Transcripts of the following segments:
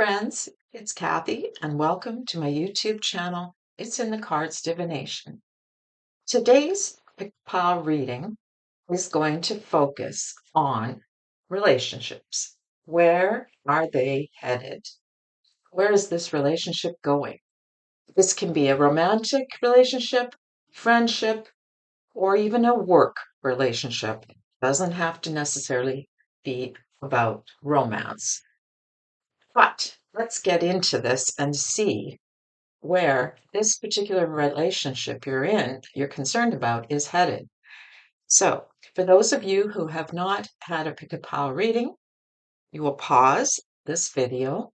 friends, it's Kathy, and welcome to my YouTube channel. It's in the Cards Divination. Today's pick pile reading is going to focus on relationships. Where are they headed? Where is this relationship going? This can be a romantic relationship, friendship, or even a work relationship. It doesn't have to necessarily be about romance. But let's get into this and see where this particular relationship you're concerned about, is headed. So, for those of you who have not had a pick a pile reading, you will pause this video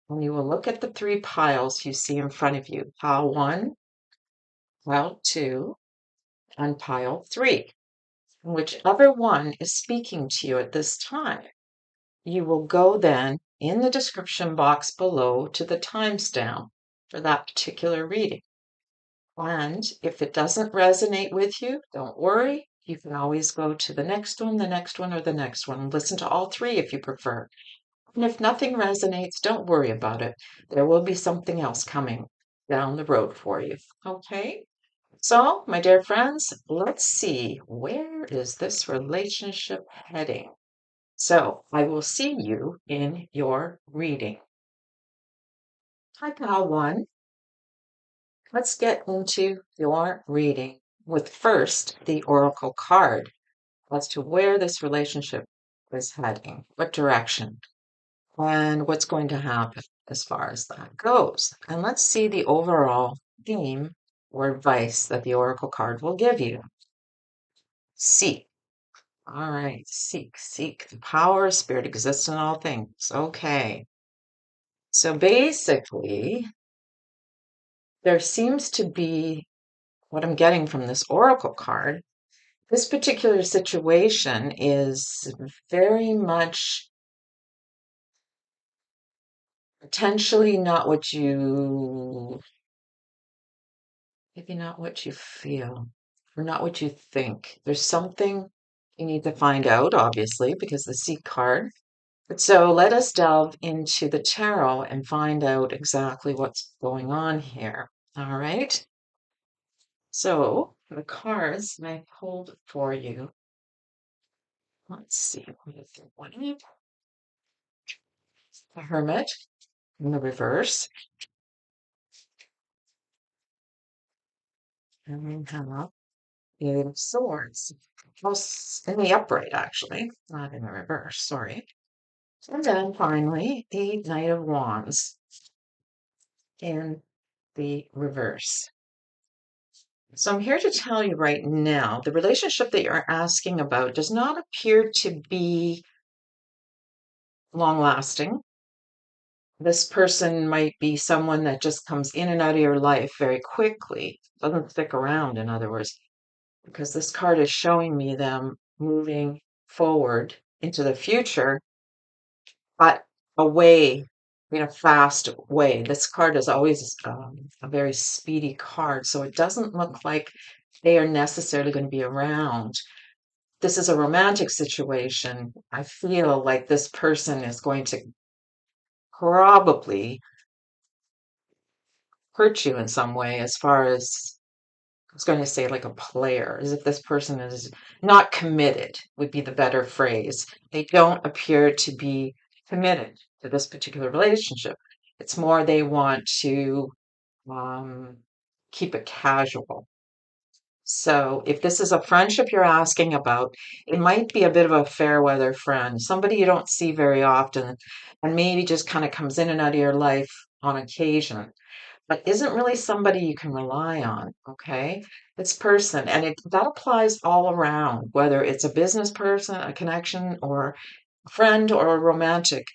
and you will look at the three piles you see in front of you: pile 1, pile 2, and pile 3. And whichever one is speaking to you at this time, you will go then in the description box below to the timestamp for that particular reading. And if it doesn't resonate with you, don't worry. You can always go to the next one, or the next one. Listen to all three if you prefer. And if nothing resonates, don't worry about it. There will be something else coming down the road for you. Okay? So, my dear friends, let's see, where is this relationship heading? So, I will see you in your reading. Hi, pal 1. Let's get into your reading with first the oracle card as to where this relationship is heading, what direction, and what's going to happen as far as that goes. And let's see the overall theme or advice that the oracle card will give you. Seek. All right, seek, seek. The power of spirit exists in all things. Okay. So basically, there seems to be, what I'm getting from this oracle card, this particular situation is very much potentially not what you, maybe not what you feel, or not what you think. There's something you need to find out, obviously, because the Seek card. But so let us delve into the tarot and find out exactly what's going on here. All right. So the cards I pulled for you. Let's see. What is the Hermit in the reverse. And we have the Eight of Swords. Well, in the upright, actually, not in the reverse, sorry. And then finally, the Knight of Wands in the reverse. So I'm here to tell you right now, the relationship that you're asking about does not appear to be long lasting. This person might be someone that just comes in and out of your life very quickly, doesn't stick around, in other words, because this card is showing me them moving forward into the future, but away in a fast way. This card is always a very speedy card, so it doesn't look like they are necessarily going to be around. This is a romantic situation. I feel like this person is going to probably hurt you in some way, as far as, I was going to say, like a player, as if this person is not committed, would be the better phrase. They don't appear to be committed to this particular relationship. It's more they want to um, keep it casual. So if this is a friendship you're asking about, it might be a bit of a fair weather friend, somebody you don't see very often, and maybe just kind of comes in and out of your life on occasion, but isn't really somebody you can rely on, okay? This person, and that applies all around, whether it's a business person, a connection, or a friend, or a romantic.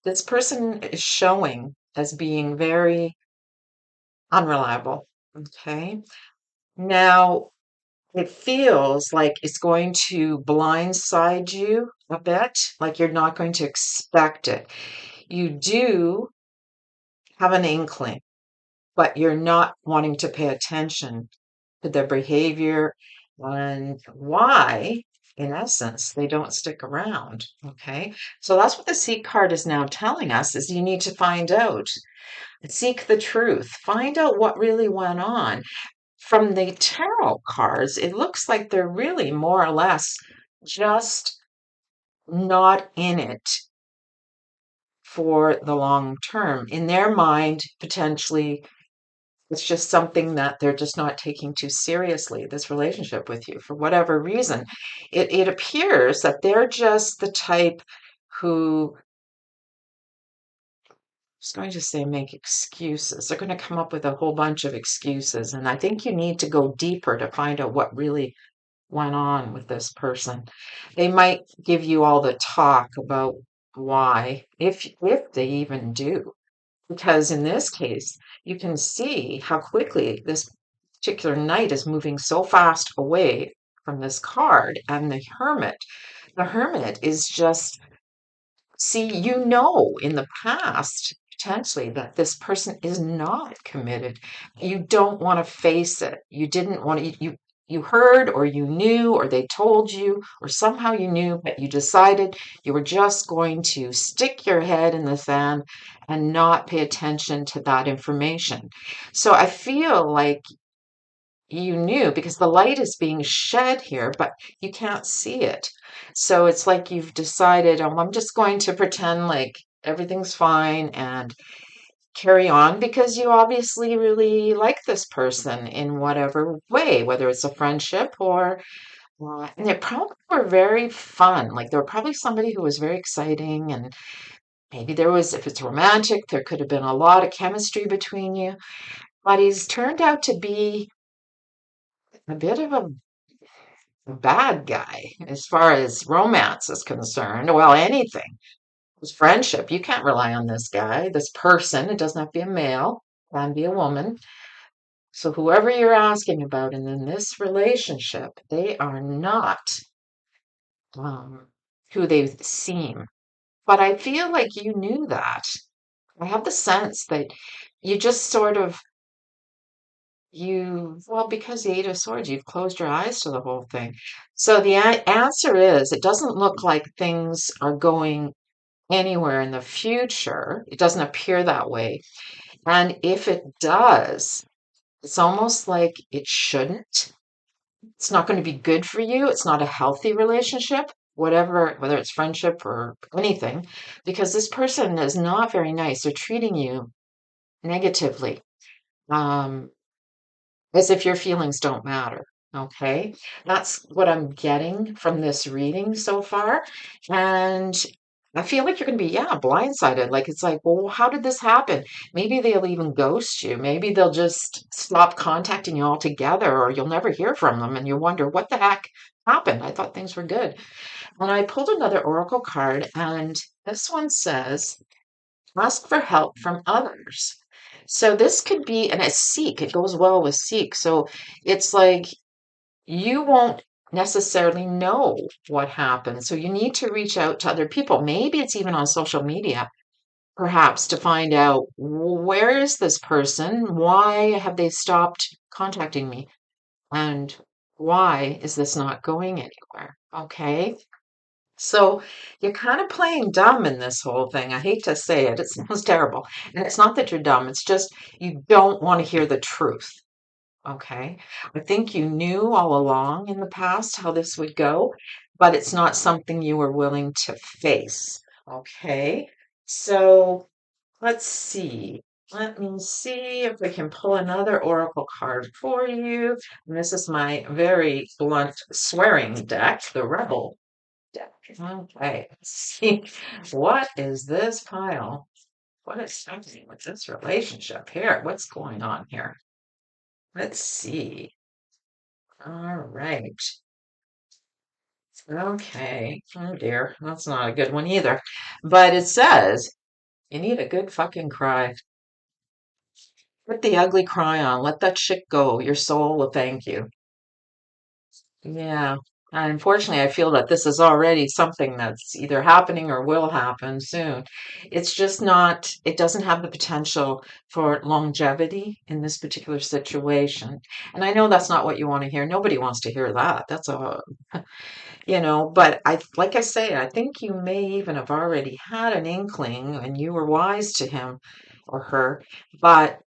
This person is showing as being very unreliable, okay? Now, it feels like it's going to blindside you a bit, like you're not going to expect it. You do have an inkling, but you're not wanting to pay attention to their behavior and why. in essence, they don't stick around. Okay. So that's what the seek card is now telling us is you need to find out, seek the truth, find out what really went on. From the tarot cards, it looks like they're really more or less just not in it for the long term. In their mind, potentially, it's just something that they're just not taking too seriously, this relationship with you, for whatever reason. It appears that they're just the type who is going to say make excuses. They're going to come up with a whole bunch of excuses. And I think you need to go deeper to find out what really went on with this person. They might give you all the talk about why, if they even do. Because in this case, you can see how quickly this particular knight is moving so fast away from this card. And the hermit is just, see, you know, in the past, potentially, that this person is not committed. You don't want to face it. You didn't want to, you heard or you knew or they told you or somehow you knew, but you decided you were just going to stick your head in the sand and not pay attention to that information. So I feel like you knew because the light is being shed here, but you can't see it. So it's like you've decided, oh, I'm just going to pretend like everything's fine and carry on because you obviously really like this person in whatever way, whether it's a friendship or, and they probably were very fun. Like they were probably somebody who was very exciting and maybe there was, if it's romantic, there could have been a lot of chemistry between you, but he's turned out to be a bit of a bad guy as far as romance is concerned. Well, anything. It's friendship. You can't rely on this guy, this person. It doesn't have to be a male, it can be a woman. So whoever you're asking about, and in this relationship, they are not um, who they seem. But I feel like you knew that. I have the sense that you just sort of well, because the Eight of Swords, you've closed your eyes to the whole thing. So the answer is, it doesn't look like things are going anywhere in the future. It doesn't appear that way. And if it does, it's almost like it shouldn't. It's not going to be good for you. It's not a healthy relationship, whatever, whether it's friendship or anything, because this person is not very nice. They're treating you negatively. Um, as if your feelings don't matter. Okay, that's what I'm getting from this reading so far. And I feel like you're going to be, yeah, blindsided. Like, it's like, well, how did this happen? Maybe they'll even ghost you. Maybe they'll just stop contacting you altogether, or you'll never hear from them. And you wonder, what the heck happened? I thought things were good. And I pulled another oracle card, and this one says, ask for help from others. So this could be, and it's seek, it goes well with seek. So it's like you won't necessarily know what happened. So you need to reach out to other people. Maybe it's even on social media, perhaps, to find out where is this person? Why have they stopped contacting me? And why is this not going anywhere? Okay. So you're kind of playing dumb in this whole thing. I hate to say it, it sounds terrible. And it's not that you're dumb, it's just you don't want to hear the truth. Okay. I think you knew all along in the past how this would go, but it's not something you were willing to face. Okay. So let's see. Let me see if we can pull another oracle card for you. And this is my very blunt swearing deck, the Rebel deck. Okay, let's see. What is this pile? What is happening with this relationship here? What's going on here? Let's see. All right. Okay. Oh dear. That's not a good one either. But it says you need a good fucking cry. Put the ugly cry on. Let that shit go. Your soul will thank you. Yeah. And unfortunately, I feel that this is already something that's either happening or will happen soon. It's just not, it doesn't have the potential for longevity in this particular situation. And I know that's not what you want to hear. Nobody wants to hear that. That's a, but like I say, I think you may even have already had an inkling and you were wise to him or her, but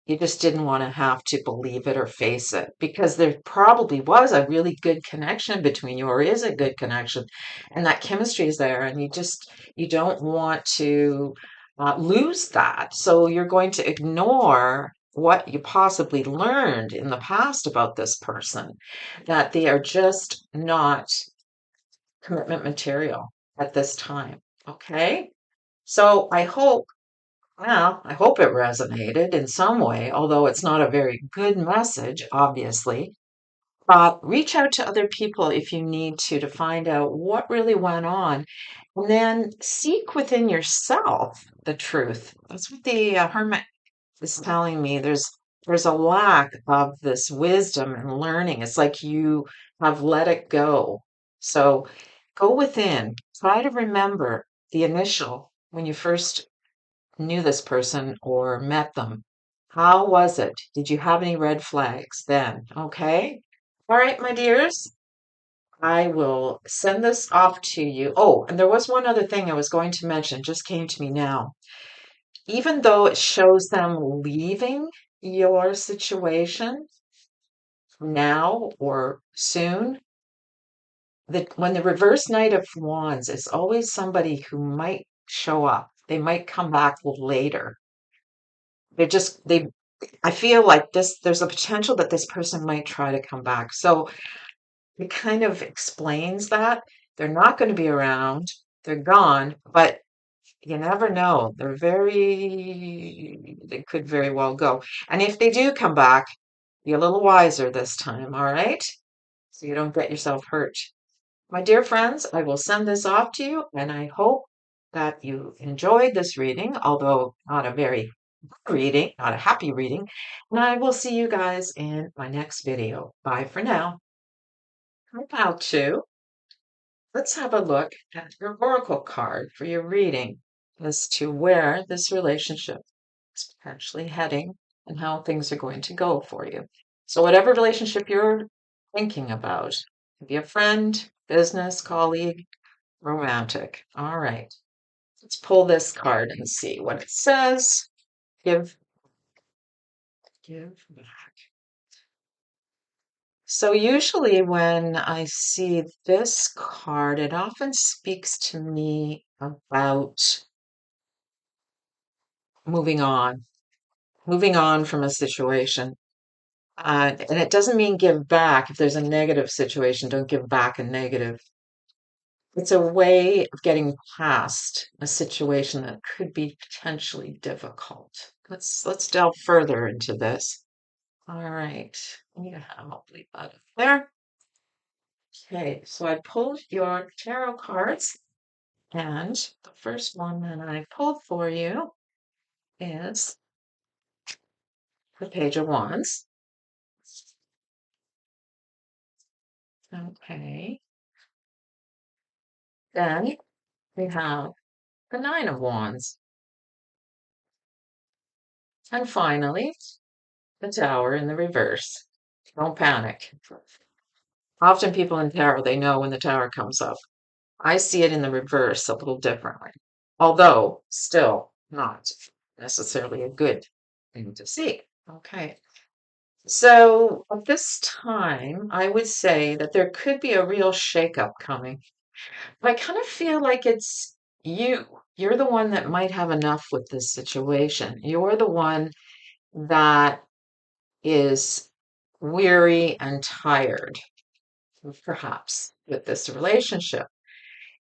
you just didn't want to have to believe it or face it because there probably was a really good connection between you or is a good connection and that chemistry is there and you don't want to lose that. So you're going to ignore what you possibly learned in the past about this person, that they are just not commitment material at this time. Okay. So I hope it resonated in some way, although it's not a very good message, obviously. But reach out to other people if you need to find out what really went on. And then seek within yourself the truth. That's what the hermit is telling me. There's a lack of this wisdom and learning. It's like you have let it go. So go within. Try to remember the initial when you first knew this person or met them. How was it? Did you have any red flags then? Okay. All right, my dears. I will send this off to you. Oh, and there was one other thing I was going to mention, just came to me now. Even though it shows them leaving your situation now or soon, when the reverse Knight of Wands is always somebody who might show up. They might come back later. They I feel like there's a potential that this person might try to come back. So it kind of explains that they're not going to be around, they're gone, but you never know. They could very well go. And if they do come back, be a little wiser this time, all right? So you don't get yourself hurt. My dear friends, I will send this off to you, and I hope that you enjoyed this reading, although not a very reading, not a happy reading. And I will see you guys in my next video. Bye for now. How to let's have a look at your oracle card for your reading as to where this relationship is potentially heading and how things are going to go for you. So whatever relationship you're thinking about, could be a friend, business, colleague, romantic. All right. Let's pull this card and see what it says. Give back. So usually when I see this card, it often speaks to me about moving on, moving on from a situation. And it doesn't mean give back. If there's a negative situation, don't give back a negative. It's a way of getting past a situation that could be potentially difficult. Let's delve further into this. All right. Yeah, I'll leave that up there. Okay, so I pulled your tarot cards, and the first one that I pulled for you is the Page of Wands. Okay, then we have the Nine of Wands, and finally, the Tower in the reverse. Don't panic. Often people in tarot, they know when the Tower comes up. I see it in the reverse a little differently, although still not necessarily a good thing to see. Okay. So at this time, I would say that there could be a real shakeup coming. But I kind of feel like it's you. You're the one that might have enough with this situation. You're the one that is weary and tired, perhaps, with this relationship.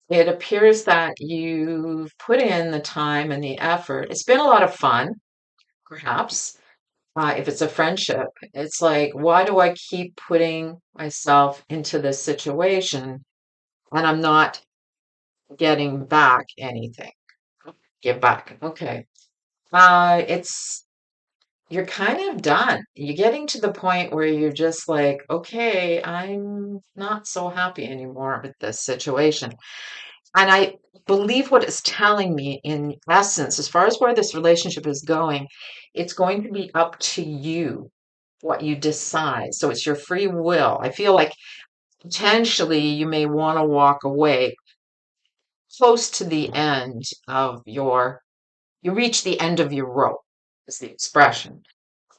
It appears that you've put in the time and the effort. It's been a lot of fun, perhaps. If it's a friendship, it's like, why do I keep putting myself into this situation and I'm not getting back anything? Give back. Okay. It's you're kind of done. You're getting to the point where you're just like, okay, I'm not so happy anymore with this situation. And I believe what it's telling me in essence, as far as where this relationship is going, it's going to be up to you what you decide. So it's your free will. I feel like potentially you may want to walk away close to the end of you reach the end of your rope, is the expression.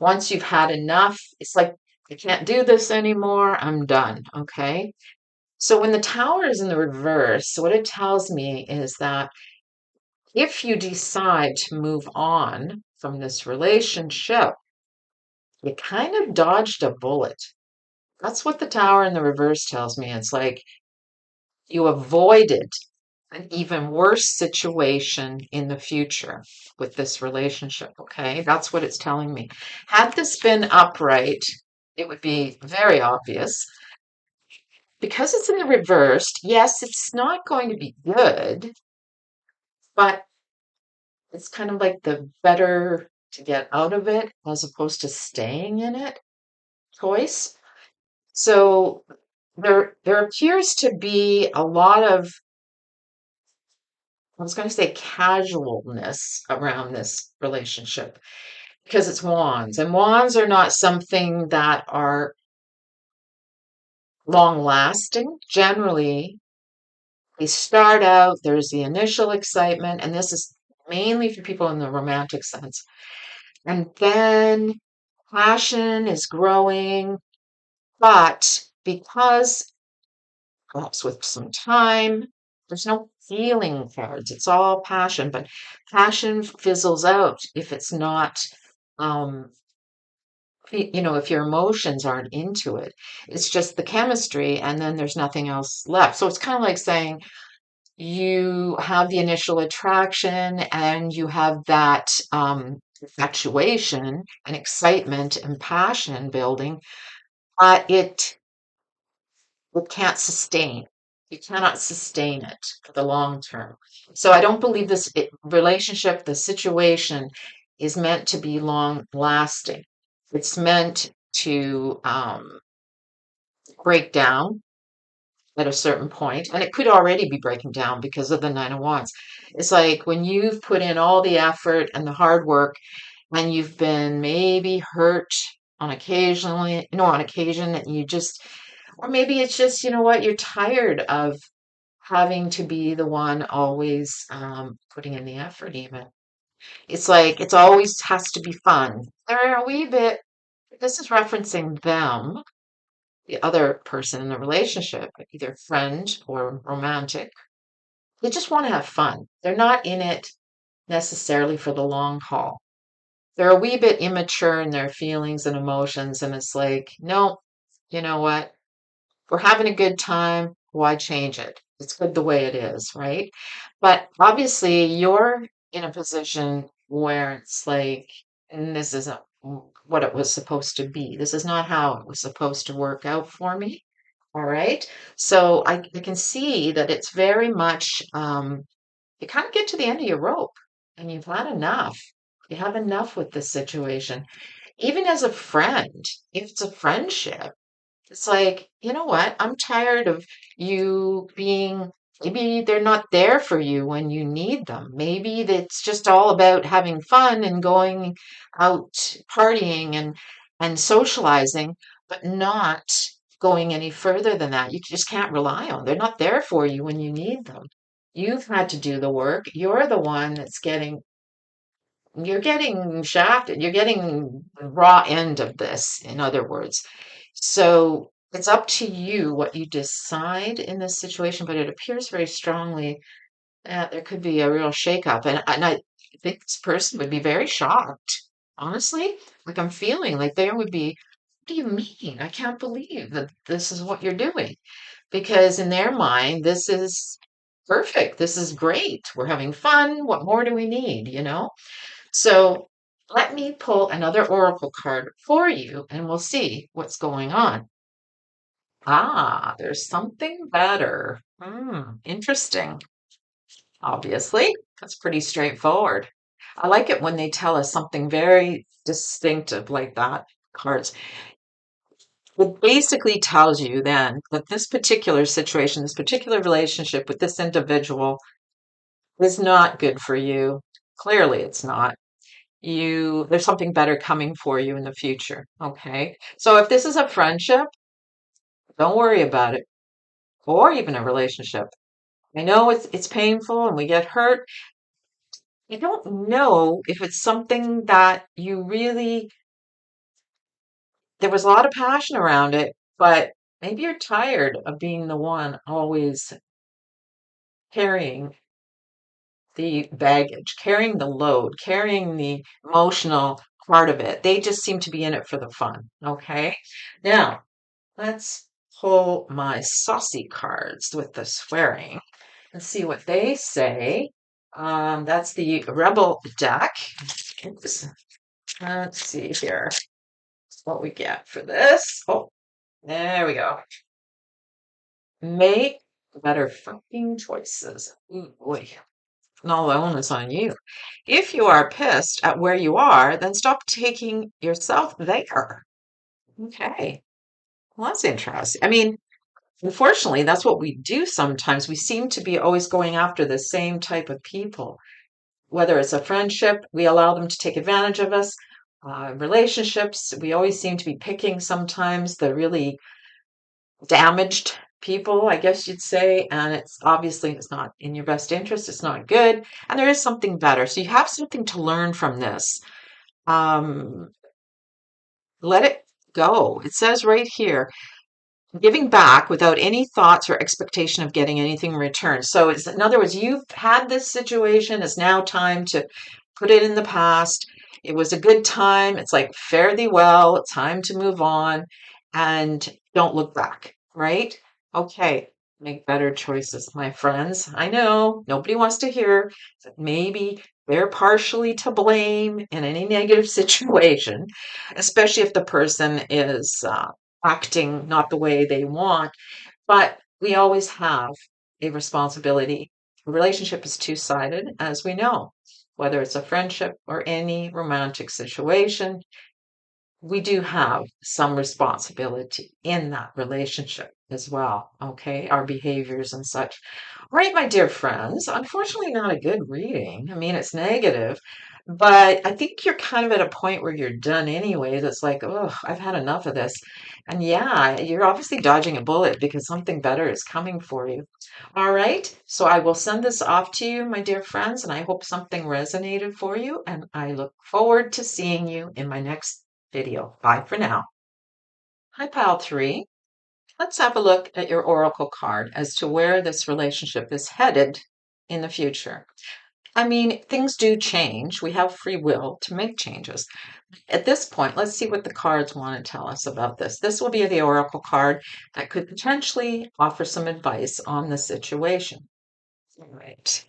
Once you've had enough, it's like, I can't do this anymore. I'm done. Okay. So when the tower is in the reverse, what it tells me is that if you decide to move on from this relationship, you kind of dodged a bullet. That's what the tower in the reverse tells me. It's like you avoided an even worse situation in the future with this relationship. Okay. That's what it's telling me. Had this been upright, it would be very obvious. Because it's in the reversed, yes, it's not going to be good, but it's kind of like the better to get out of it as opposed to staying in it choice. So there appears to be a lot of, I was going to say, casualness around this relationship because it's wands, and wands are not something that are long lasting. Generally, they start out, there's the initial excitement, and this is mainly for people in the romantic sense. And then passion is growing, but because perhaps with some time, there's no feeling cards. It's all passion, but passion fizzles out if it's not, um, if your emotions aren't into it. It's just the chemistry, and then there's nothing else left. So it's kind of like saying you have the initial attraction and you have that infatuation and excitement and passion building, but it can't sustain. You cannot sustain it for the long term. So I don't believe this relationship, the situation, is meant to be long lasting. It's meant to break down at a certain point, and it could already be breaking down because of the Nine of Wands. It's like when you've put in all the effort and the hard work, and you've been maybe hurt on occasion, and you just, or maybe it's just, you know what, you're tired of having to be the one always putting in the effort, even. It's like it's always has to be fun. They're a wee bit, this is referencing them, the other person in the relationship, either friend or romantic. They just want to have fun. They're not in it necessarily for the long haul. They're a wee bit immature in their feelings and emotions, and it's like, no, you know what? We're having a good time. Why change it? It's good the way it is, right? But obviously, you're in a position where it's like, this isn't what it was supposed to be. This is not how it was supposed to work out for me. All right. So I can see that it's very much, you kind of get to the end of your rope and you've had enough. You have enough with this situation. Even as a friend, if it's a friendship, it's like, you know what? I'm tired of you being, maybe they're not there for you when you need them. Maybe it's just all about having fun and going out partying and socializing, but not going any further than that. You just can't rely on. They're not there for you when you need them. You've had to do the work. You're the one that's you're getting shafted. You're getting the raw end of this, in other words. So it's up to you what you decide in this situation, but it appears very strongly that there could be a real shakeup. And I think this person would be very shocked, honestly. Like I'm feeling like they would be, what do you mean? I can't believe that this is what you're doing. Because in their mind, this is perfect. This is great. We're having fun. What more do we need, So let me pull another oracle card for you and we'll see what's going on. Ah, there's something better. Interesting. Obviously, that's pretty straightforward. I like it when they tell us something very distinctive like that. Cards. It basically tells you then that this particular situation, this particular relationship with this individual is not good for you. Clearly, it's not. There's something better coming for you in the future. Okay. So if this is a friendship, don't worry about it, or even a relationship. I know it's painful and we get hurt. I don't know if it's something that you really, there was a lot of passion around it, but maybe you're tired of being the one always carrying the baggage, carrying the load, carrying the emotional part of it. They just seem to be in it for the fun. Okay. Now, let's pull my saucy cards with the swearing and see what they say. That's the Rebel deck. Oops. Let's see here what we get for this. Oh, there we go. Make better fucking choices. Ooh, boy. And all the onus on you. If you are pissed at where you are, then stop taking yourself there. Okay. Well, that's interesting. I mean, unfortunately, that's what we do sometimes. We seem to be always going after the same type of people. Whether it's a friendship, we allow them to take advantage of us. Relationships, we always seem to be picking sometimes the really damaged people, I guess you'd say, and it's not in your best interest. It's not good, and there is something better. So you have something to learn from this. Um, let it go. It says right here, giving back without any thoughts or expectation of getting anything in return. So it's, in other words, you've had this situation. It's now time to put it in the past. It was a good time. It's like, fare thee well. Time to move on and don't look back, right? Okay. Make better choices, my friends. I know nobody wants to hear that maybe they're partially to blame in any negative situation, especially if the person is acting not the way they want. But we always have a responsibility. A relationship is two-sided, as we know, whether it's a friendship or any romantic situation. We do have some responsibility in that relationship as well. Okay, our behaviors and such. Right, my dear friends, unfortunately, not a good reading. I mean, it's negative, but I think you're kind of at a point where you're done anyway. That's like, oh, I've had enough of this. And yeah, you're obviously dodging a bullet because something better is coming for you. All right, so I will send this off to you, my dear friends, and I hope something resonated for you. And I look forward to seeing you in my next video. Bye for now. Hi, Pile 3. Let's have a look at your oracle card as to where this relationship is headed in the future. I mean, things do change. We have free will to make changes. At this point, let's see what the cards want to tell us about this. This will be the oracle card that could potentially offer some advice on the situation. All right.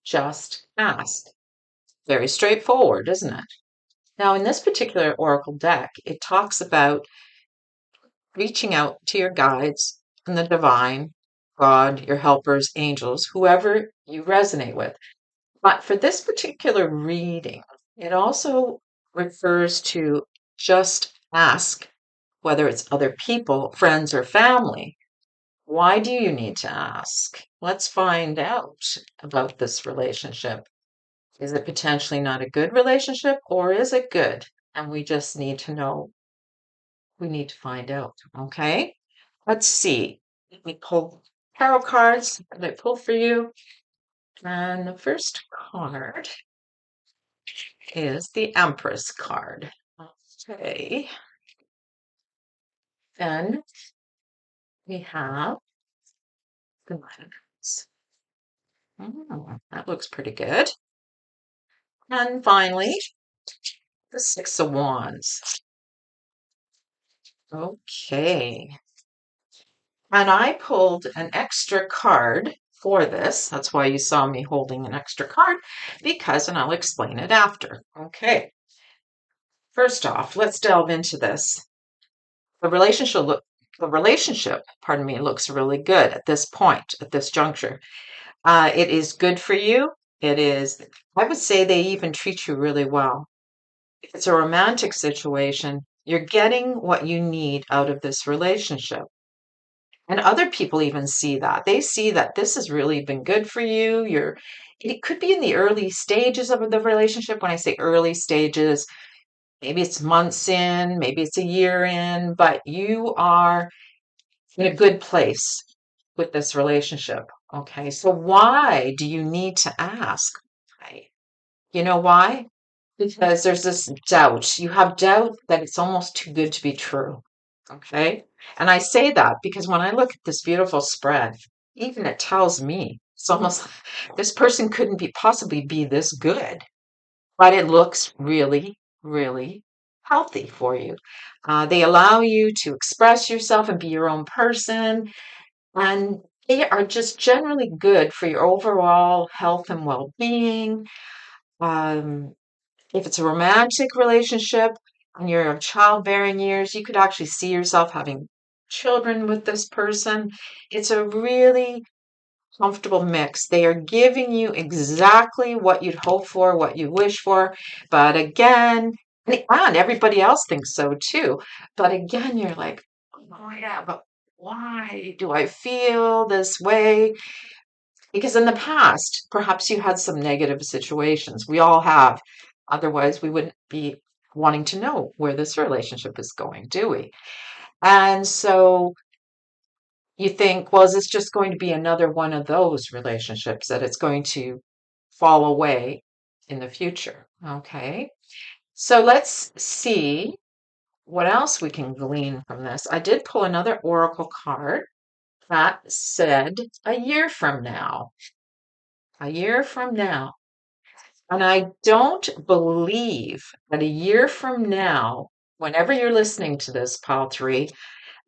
Just ask. Very straightforward, isn't it? Now, in this particular oracle deck, it talks about reaching out to your guides and the divine, God, your helpers, angels, whoever you resonate with. But for this particular reading, it also refers to just ask, whether it's other people, friends, or family. Why do you need to ask? Let's find out about this relationship. Is it potentially not a good relationship, or is it good? And we just need to know. We need to find out. Okay. Let's see. Let me pull tarot cards that I pulled for you. And the first card is the Empress card. Okay. Then we have the Nine of Cups. That looks pretty good. And finally, the Six of Wands. Okay. And I pulled an extra card for this. That's why you saw me holding an extra card, because, and I'll explain it after. Okay. First off, let's delve into this. The relationship, pardon me, looks really good at this point, at this juncture. It is good for you. It is I would say they even treat you really well. If it's a romantic situation, you're getting what you need out of this relationship. And other people even see that. They see that this has really been good for you. It could be in the early stages of the relationship. When I say early stages, maybe it's months in, maybe it's a year in, but you are in a good place with this relationship. Okay. So why do you need to ask? Right. You know why? Because there's this doubt. You have doubt that it's almost too good to be true. Okay. And I say that because when I look at this beautiful spread, even it tells me it's almost like this person couldn't be possibly be this good, but it looks really, really healthy for you. They allow you to express yourself and be your own person, and they are just generally good for your overall health and well being. Um, if it's a romantic relationship and you're of childbearing years, you could actually see yourself having children with this person. It's a really comfortable mix. They are giving you exactly what you'd hope for, what you wish for. But again, and everybody else thinks so too. But again, you're like, oh yeah, but why do I feel this way? Because in the past, perhaps you had some negative situations. We all have. Otherwise, we wouldn't be wanting to know where this relationship is going, do we? And so you think, well, is this just going to be another one of those relationships that it's going to fall away in the future? Okay. So let's see what else we can glean from this. I did pull another oracle card that said a year from now. A year from now. And I don't believe that a year from now, whenever you're listening to this, Pile 3,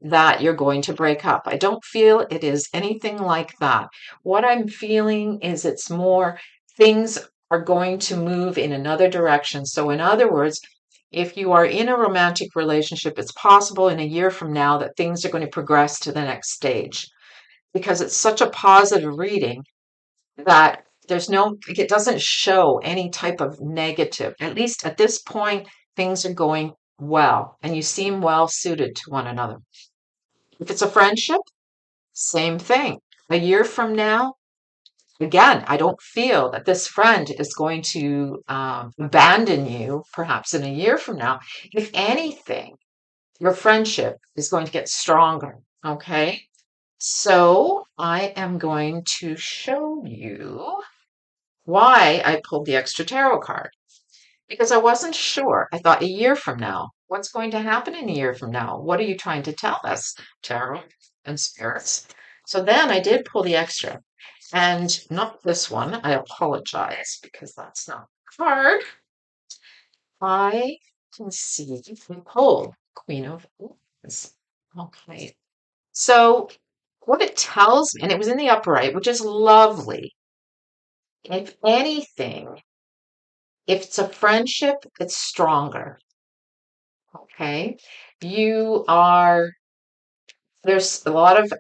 that you're going to break up. I don't feel it is anything like that. What I'm feeling is it's more things are going to move in another direction. So, in other words, if you are in a romantic relationship, it's possible in a year from now that things are going to progress to the next stage because it's such a positive reading that there's no, it doesn't show any type of negative. At least at this point, things are going well and you seem well suited to one another. If it's a friendship, same thing. A year from now, again, I don't feel that this friend is going to abandon you perhaps in a year from now. If anything, your friendship is going to get stronger. Okay. So I am going to show you why I pulled the extra tarot card because I wasn't sure. I thought a year from now, what's going to happen in a year from now? What are you trying to tell us, tarot and spirits? So then I did pull the extra and not this one. I apologize because that's not the card. I can see we pulled Queen of Wands. Okay. So what it tells me, and it was in the upright, which is lovely. If anything, if it's a friendship, it's stronger. Okay. You are, there's a lot of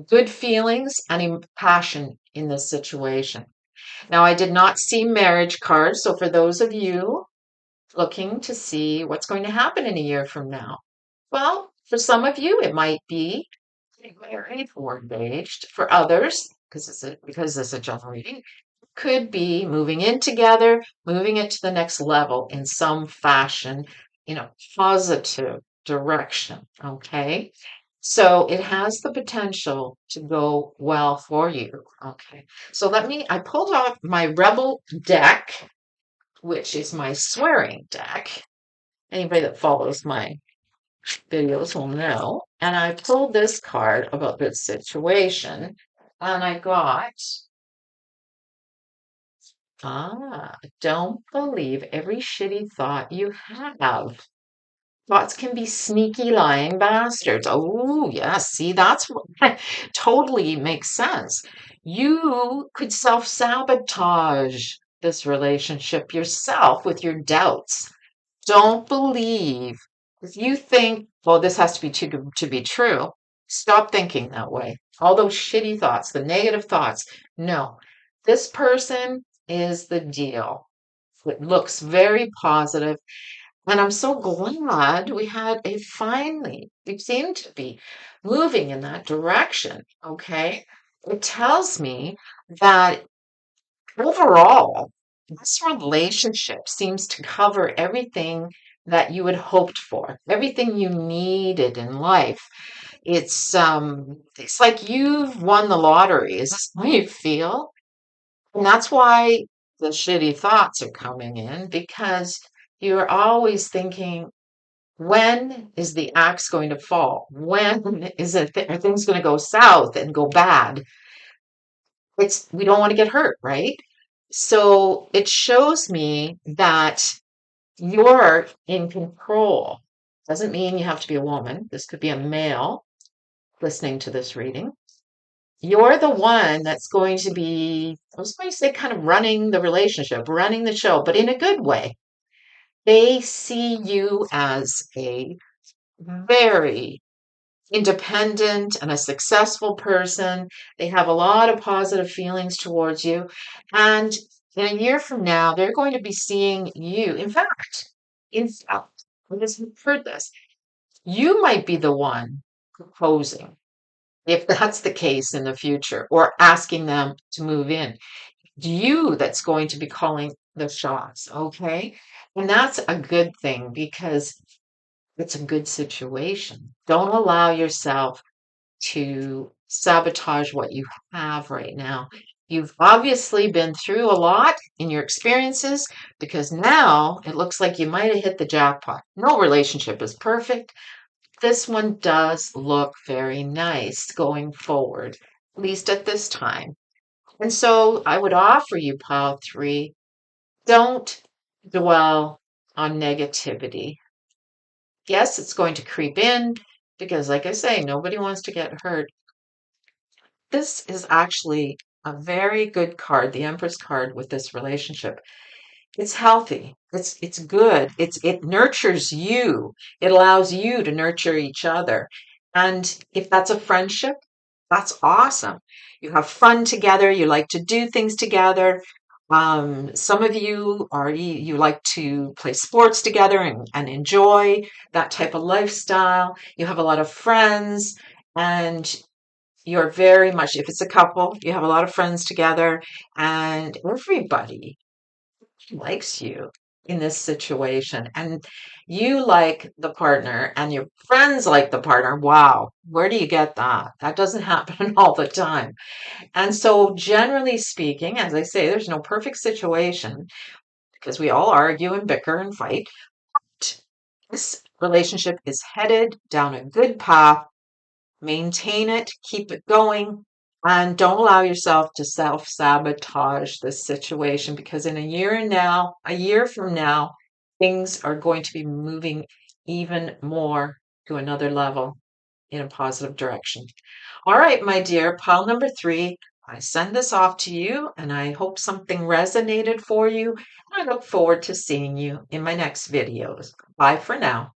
good feelings and passion in this situation. Now, I did not see marriage cards. So, for those of you looking to see what's going to happen in a year from now, well, for some of you, it might be getting married or engaged. For others, because it's a general reading, could be moving in together, moving it to the next level in some fashion, positive direction. Okay. So it has the potential to go well for you. Okay. So I pulled out my Rebel deck, which is my swearing deck. Anybody that follows my videos will know. And I pulled this card about this situation. And I got don't believe every shitty thought you have. Thoughts can be sneaky, lying bastards. Oh, yes. See, that's what totally makes sense. You could self sabotage this relationship yourself with your doubts. Don't believe. If you think, well, this has to be too good to be true, stop thinking that way. All those shitty thoughts, the negative thoughts. No, this person is the deal. It looks very positive, and I'm so glad we seem to be moving in that direction. Okay. It tells me that overall, this relationship seems to cover everything that you had hoped for, everything you needed in life. It's like you've won the lottery. Is this how you feel? And that's why the shitty thoughts are coming in, because you're always thinking, when is the axe going to fall? When are things going to go south and go bad? We don't want to get hurt, right? So it shows me that you're in control. Doesn't mean you have to be a woman. This could be a male listening to this reading. You're the one that's going to be, I was going to say, kind of running the relationship, running the show, but in a good way. They see you as a very independent and a successful person. They have a lot of positive feelings towards you. And in a year from now, they're going to be seeing you. In fact, because you've heard this, you might be the one proposing, if that's the case in the future, or asking them to move in. You that's going to be calling the shots, okay? And that's a good thing, because it's a good situation. Don't allow yourself to sabotage what you have right now. You've obviously been through a lot in your experiences, because now it looks like you might have hit the jackpot. No relationship is perfect. This one does look very nice going forward, at least at this time. And so I would offer you, pile three, don't dwell on negativity. Yes, it's going to creep in, because, like I say, nobody wants to get hurt. This is actually a very good card, the Empress card, with this relationship. It's healthy. It's good. It nurtures you. It allows you to nurture each other. And if that's a friendship, that's awesome. You have fun together. You like to do things together. Some of you you like to play sports together and enjoy that type of lifestyle. You have a lot of friends, and you're very much, if it's a couple, you have a lot of friends together, and everybody likes you in this situation. And you like the partner, and your friends like the partner. Wow, where do you get that? That doesn't happen all the time. And so, generally speaking, as I say, there's no perfect situation, because we all argue and bicker and fight. But this relationship is headed down a good path. Maintain it, keep it going, and don't allow yourself to self-sabotage this situation, because in a year from now, things are going to be moving even more to another level in a positive direction. All right, my dear, pile number three, I send this off to you, and I hope something resonated for you. I look forward to seeing you in my next videos. Bye for now.